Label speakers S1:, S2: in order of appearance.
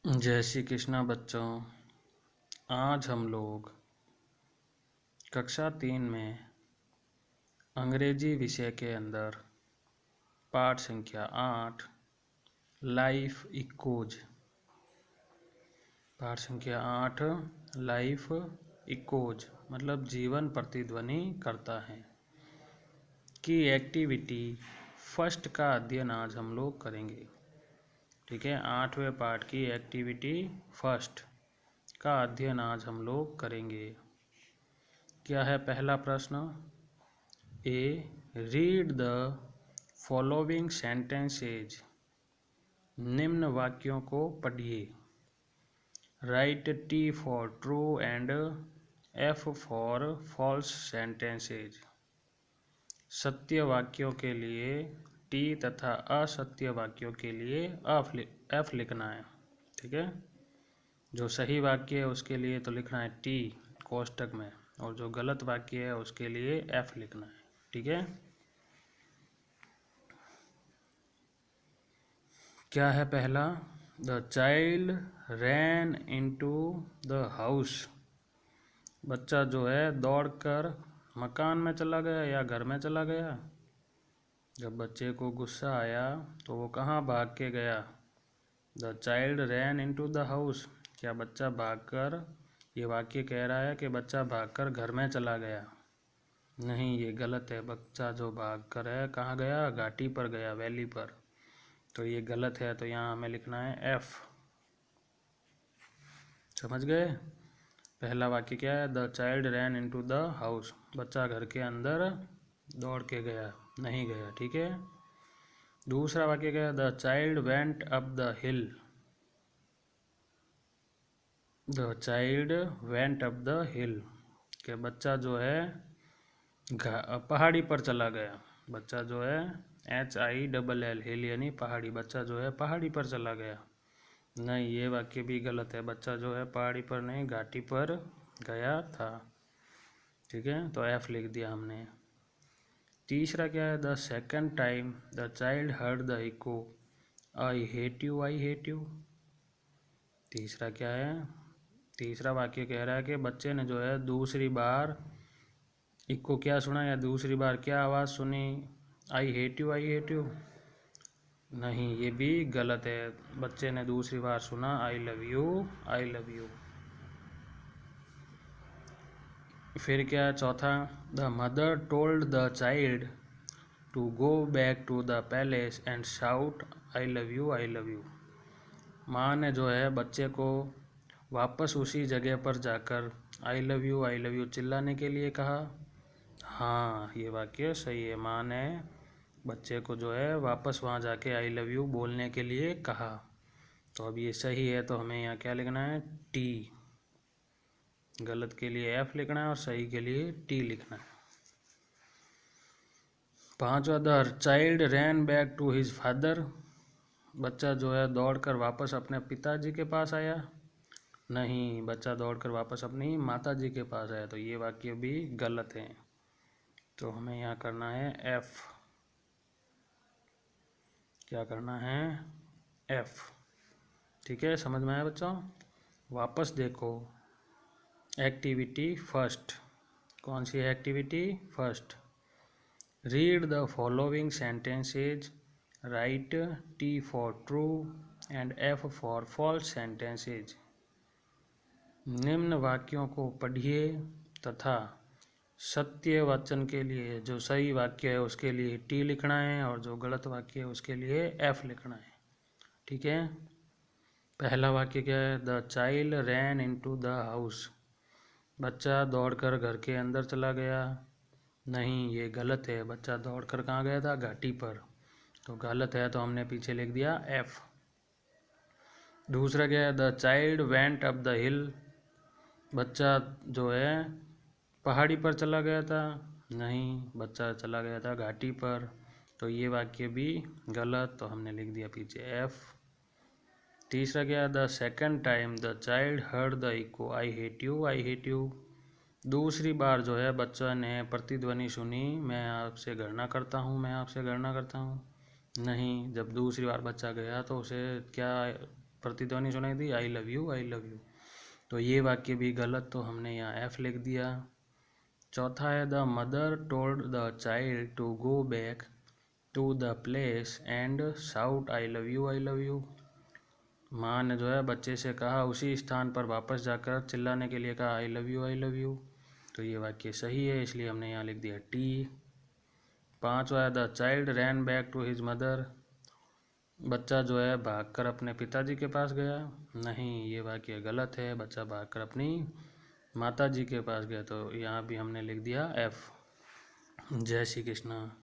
S1: जय श्री कृष्णा बच्चों। आज हम लोग कक्षा 3 में अंग्रेजी विषय के अंदर पाठ संख्या 8 लाइफ इकोज, पाठ संख्या 8 लाइफ इकोज मतलब जीवन प्रतिध्वनि करता है की एक्टिविटी फर्स्ट का अध्ययन आज हम लोग करेंगे। ठीक है, 8वें पाठ की एक्टिविटी फर्स्ट का अध्ययन आज हम लोग करेंगे। क्या है पहला प्रश्न? A, read the following sentences, निम्न वाक्यों को पढ़िए। Write T for true and F for false sentences. सत्य वाक्यों के लिए टी तथा असत्य वाक्यों के लिए एफ लिखना है। ठीक है, जो सही वाक्य है उसके लिए तो लिखना है टी कोष्टक में, और जो गलत वाक्य है उसके लिए एफ लिखना है। ठीक है, क्या है पहला? The child ran into the house. बच्चा जो है दौड़कर मकान में चला गया या घर में चला गया। जब बच्चे को गुस्सा आया तो वो कहाँ भाग के गया? The child ran into the house. क्या बच्चा भागकर, ये वाक्य कह रहा है कि बच्चा भागकर घर में चला गया? नहीं, ये गलत है। बच्चा जो भागकर है कहाँ गया? घाटी पर गया, वैली पर। तो ये गलत है, तो यहाँ हमें लिखना है एफ। समझ गए? पहला वाक्य क्या है? The child ran into the house. बच्चा घर के अंदर दौड़ के गया, नहीं गया। ठीक है, दूसरा वाक्य क्या है? The child went up the hill. The child went up the हिल। कि बच्चा जो है पहाड़ी पर चला गया। बच्चा जो है HILL, हिल यानी पहाड़ी। बच्चा जो है पहाड़ी पर चला गया। नहीं, ये वाक्य भी गलत है। बच्चा जो है पहाड़ी पर नहीं, घाटी पर गया था। ठीक है, तो एफ लिख दिया हमने। तीसरा क्या है? The second time the child heard the echo, I hate you, I hate you. तीसरा क्या है? तीसरा वाक्य कह रहा है कि बच्चे ने जो है दूसरी बार इको क्या सुना, या दूसरी बार क्या आवाज़ सुनी? आई hate you, I hate you. नहीं, ये भी गलत है। बच्चे ने दूसरी बार सुना I love you, I love you. फिर क्या है चौथा? The mother told the child to go back to the palace and shout I love you, I love you. माँ ने जो है बच्चे को वापस उसी जगह पर जाकर आई लव यू चिल्लाने के लिए कहा। हाँ, ये वाक्य सही है। माँ ने बच्चे को जो है वापस वहाँ जाके आई लव यू बोलने के लिए कहा। तो अब ये सही है, तो हमें यहाँ क्या लिखना है? टी। गलत के लिए एफ लिखना है और सही के लिए टी लिखना है। पांचवा, the child ran back to his father. बच्चा जो है दौड़कर वापस अपने पिताजी के पास आया। नहीं, बच्चा दौड़कर वापस अपनी माताजी के पास आया। तो ये वाक्य भी गलत है, तो हमें यहाँ करना है एफ। क्या करना है? एफ। ठीक है, समझ में आया बच्चों? वापस देखो एक्टिविटी फर्स्ट। कौन सी है activity first? Read the following sentences, write T for true and F for false sentences. निम्न वाक्यों को पढ़िए तथा सत्य वचन के लिए जो सही वाक्य है उसके लिए टी लिखना है, और जो गलत वाक्य है उसके लिए एफ लिखना है। ठीक है, पहला वाक्य क्या है? The child ran into the house. बच्चा दौड़कर घर के अंदर चला गया। नहीं, ये गलत है। बच्चा दौड़कर कहाँ गया था? घाटी पर। तो गलत है, तो हमने पीछे लिख दिया एफ। दूसरा क्या है? The child went up the हिल। बच्चा जो है पहाड़ी पर चला गया था। नहीं, बच्चा चला गया था घाटी पर। तो ये वाक्य भी गलत, तो हमने लिख दिया पीछे एफ। तीसरा क्या है? The second time the child heard the echo, I hate you, I hate you. दूसरी बार जो है बच्चा ने प्रतिध्वनि सुनी, मैं आपसे घृणा करता हूँ, मैं आपसे घृणा करता हूँ। नहीं, जब दूसरी बार बच्चा गया तो उसे क्या प्रतिध्वनि सुनाई दी, I love you I love you. तो ये वाक्य भी गलत, तो हमने यहाँ एफ लिख दिया। चौथा है the mother told the child to go back to the place and shout I love you I love you. माँ ने जो है बच्चे से कहा उसी स्थान पर वापस जाकर चिल्लाने के लिए कहा आई love you I love you. तो ये वाक्य सही है, इसलिए हमने यहाँ लिख दिया टी। पांचवा है the child ran back to his mother. बच्चा जो है भागकर अपने पिताजी के पास गया। नहीं, ये वाक्य गलत है, बच्चा भागकर अपनी माताजी के पास गया। तो यहाँ भी हमने लिख दिया एफ। जय श्री कृष्णा।